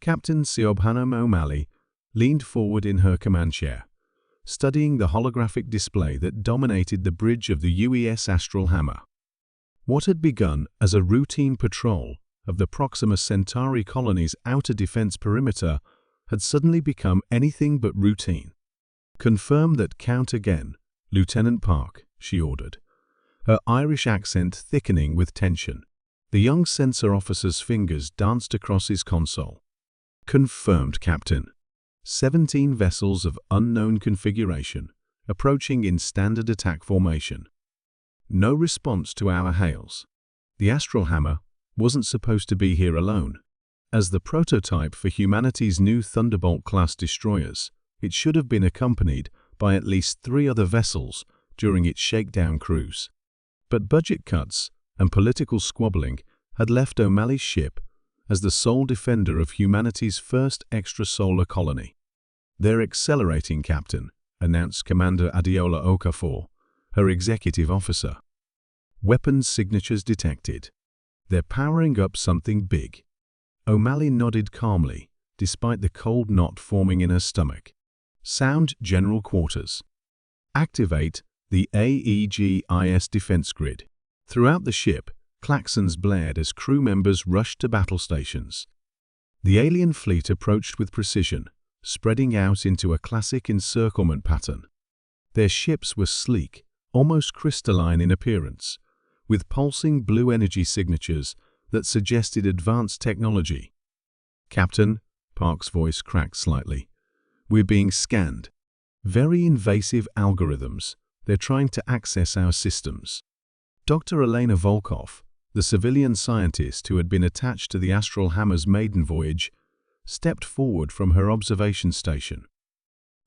Captain Siobhanna O'Malley leaned forward in her command chair, studying the holographic display that dominated the bridge of the UES Astral Hammer. What had begun as a routine patrol of the Proxima Centauri colony's outer defense perimeter had suddenly become anything but routine. "Confirm that count again, Lieutenant Park," she ordered, her Irish accent thickening with tension. The young sensor officer's fingers danced across his console. "Confirmed, Captain. 17 vessels of unknown configuration, approaching in standard attack formation. No response to our hails. The Astral Hammer wasn't supposed to be here alone. As the prototype for humanity's new Thunderbolt-class destroyers, it should have been accompanied by at least 3 other vessels during its shakedown cruise. But budget cuts and political squabbling had left O'Malley's ship as the sole defender of humanity's first extrasolar colony. "They're accelerating, Captain," announced Commander Adeola Okafor, her executive officer. "Weapons signatures detected. They're powering up something big." O'Malley nodded calmly, despite the cold knot forming in her stomach. "Sound General Quarters. Activate the AEGIS defense grid." Throughout the ship, klaxons blared as crew members rushed to battle stations. The alien fleet approached with precision, spreading out into a classic encirclement pattern. Their ships were sleek, almost crystalline in appearance, with pulsing blue energy signatures that suggested advanced technology. "Captain," Park's voice cracked slightly, "we're being scanned. Very invasive algorithms. They're trying to access our systems." Dr. Elena Volkov, the civilian scientist who had been attached to the Astral Hammer's maiden voyage, stepped forward from her observation station.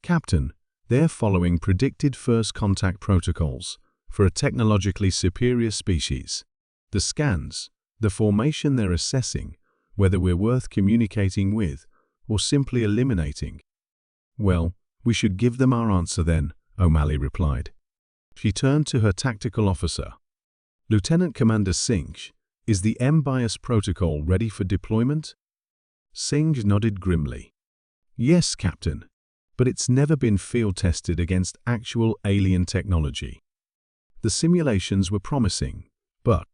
"Captain, they're following predicted first contact protocols for a technologically superior species. The scans, the formation they're assessing, whether we're worth communicating with or simply eliminating." "Well, we should give them our answer then," O'Malley replied. She turned to her tactical officer. "Lieutenant Commander Singh, is the M-Bias protocol ready for deployment?" Singh nodded grimly. "Yes, Captain, but it's never been field-tested against actual alien technology. The simulations were promising, but—"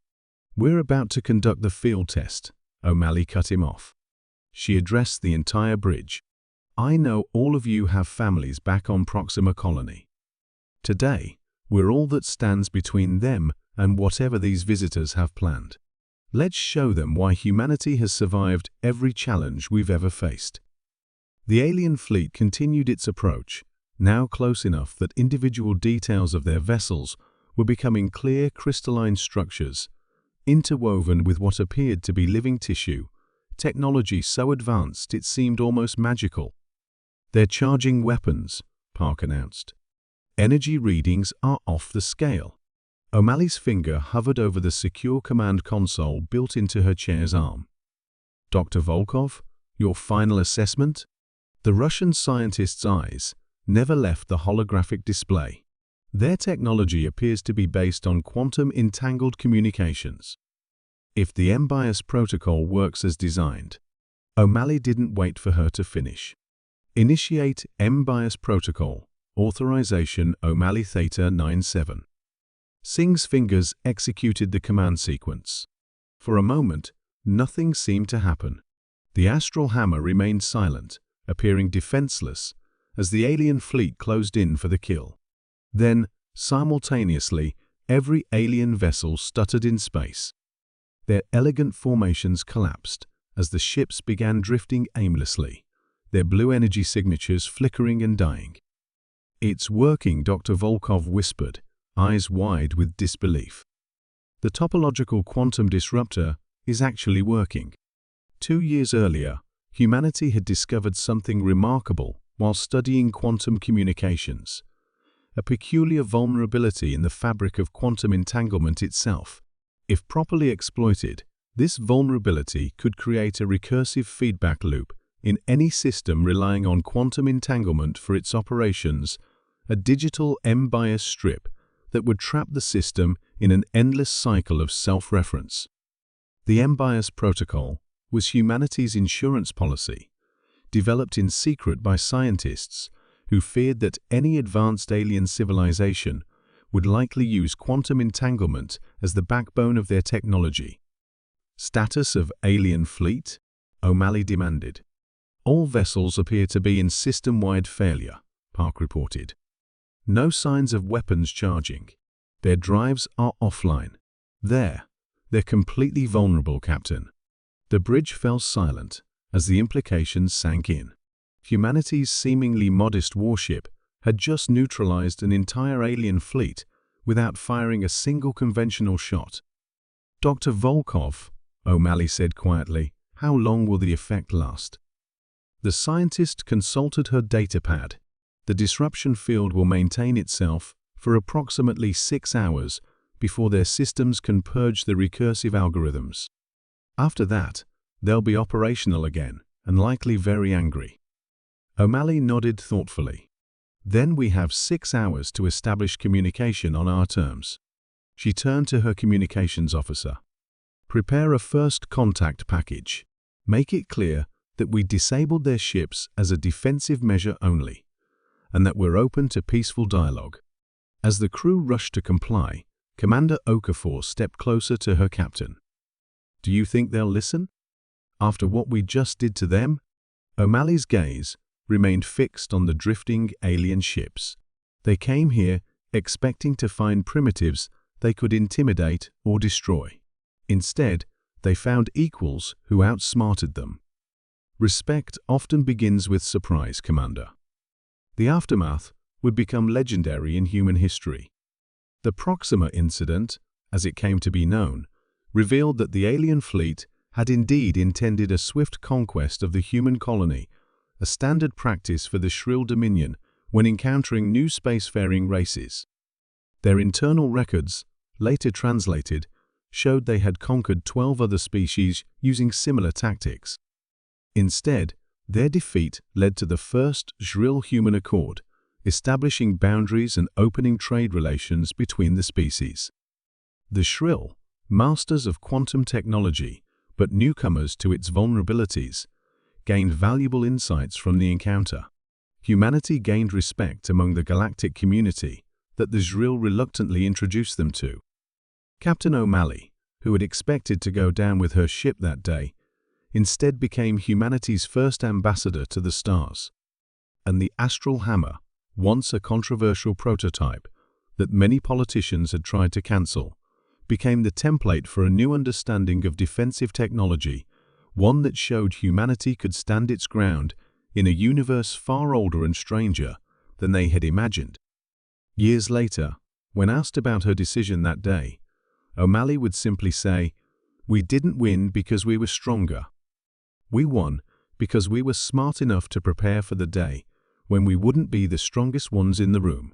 "We're about to conduct the field test," O'Malley cut him off. She addressed the entire bridge. "I know all of you have families back on Proxima Colony. Today, we're all that stands between them and whatever these visitors have planned. Let's show them why humanity has survived every challenge we've ever faced." The alien fleet continued its approach, now close enough that individual details of their vessels were becoming clear crystalline structures, interwoven with what appeared to be living tissue, technology so advanced it seemed almost magical. "They're charging weapons," Park announced. "Energy readings are off the scale." O'Malley's finger hovered over the secure command console built into her chair's arm. "Dr. Volkov, your final assessment?" The Russian scientist's eyes never left the holographic display. "Their technology appears to be based on quantum-entangled communications. If the M-Bias protocol works as designed." O'Malley didn't wait for her to finish. "Initiate M-Bias protocol. Authorization O'Malley Theta 97. Singh's fingers executed the command sequence. For a moment, nothing seemed to happen. The Astral Hammer remained silent, appearing defenseless, as the alien fleet closed in for the kill. Then, simultaneously, every alien vessel stuttered in space. Their elegant formations collapsed as the ships began drifting aimlessly, their blue energy signatures flickering and dying. "It's working," Dr. Volkov whispered, eyes wide with disbelief. "The topological quantum disruptor is actually working." 2 years earlier, humanity had discovered something remarkable while studying quantum communications, a peculiar vulnerability in the fabric of quantum entanglement itself. If properly exploited, this vulnerability could create a recursive feedback loop in any system relying on quantum entanglement for its operations, a digital M-Bias strip that would trap the system in an endless cycle of self-reference. The M-Bias protocol was humanity's insurance policy, developed in secret by scientists who feared that any advanced alien civilization would likely use quantum entanglement as the backbone of their technology. Status of alien fleet? O'Malley demanded. All vessels appear to be in system-wide failure, Park reported. No signs of weapons charging. Their drives are offline. They're completely vulnerable, Captain. The bridge fell silent as the implications sank in. Humanity's seemingly modest warship had just neutralized an entire alien fleet without firing a single conventional shot. Dr. Volkov, O'Malley said quietly, how long will the effect last? The scientist consulted her datapad. The disruption field will maintain itself for approximately 6 hours before their systems can purge the recursive algorithms. After that, they'll be operational again and likely very angry. O'Malley nodded thoughtfully. Then we have 6 hours to establish communication on our terms. She turned to her communications officer. Prepare a first contact package. Make it clear that we disabled their ships as a defensive measure only, and that we're open to peaceful dialogue. As the crew rushed to comply, Commander Okafor stepped closer to her captain. Do you think they'll listen? After what we just did to them? O'Malley's gaze remained fixed on the drifting alien ships. They came here expecting to find primitives they could intimidate or destroy. Instead, they found equals who outsmarted them. Respect often begins with surprise, Commander. The aftermath would become legendary in human history. The Proxima incident, as it came to be known, revealed that the alien fleet had indeed intended a swift conquest of the human colony, a standard practice for the Shrill Dominion when encountering new spacefaring races. Their internal records, later translated, showed they had conquered 12 other species using similar tactics. Instead, their defeat led to the first Shrill-human accord, establishing boundaries and opening trade relations between the species. The Shrill, masters of quantum technology, but newcomers to its vulnerabilities, gained valuable insights from the encounter. Humanity gained respect among the galactic community that the Shrill reluctantly introduced them to. Captain O'Malley, who had expected to go down with her ship that day, instead became humanity's first ambassador to the stars. And the Astral Hammer, once a controversial prototype that many politicians had tried to cancel, became the template for a new understanding of defensive technology, one that showed humanity could stand its ground in a universe far older and stranger than they had imagined. Years later, when asked about her decision that day, O'Malley would simply say, "We didn't win because we were stronger. We won because we were smart enough to prepare for the day when we wouldn't be the strongest ones in the room."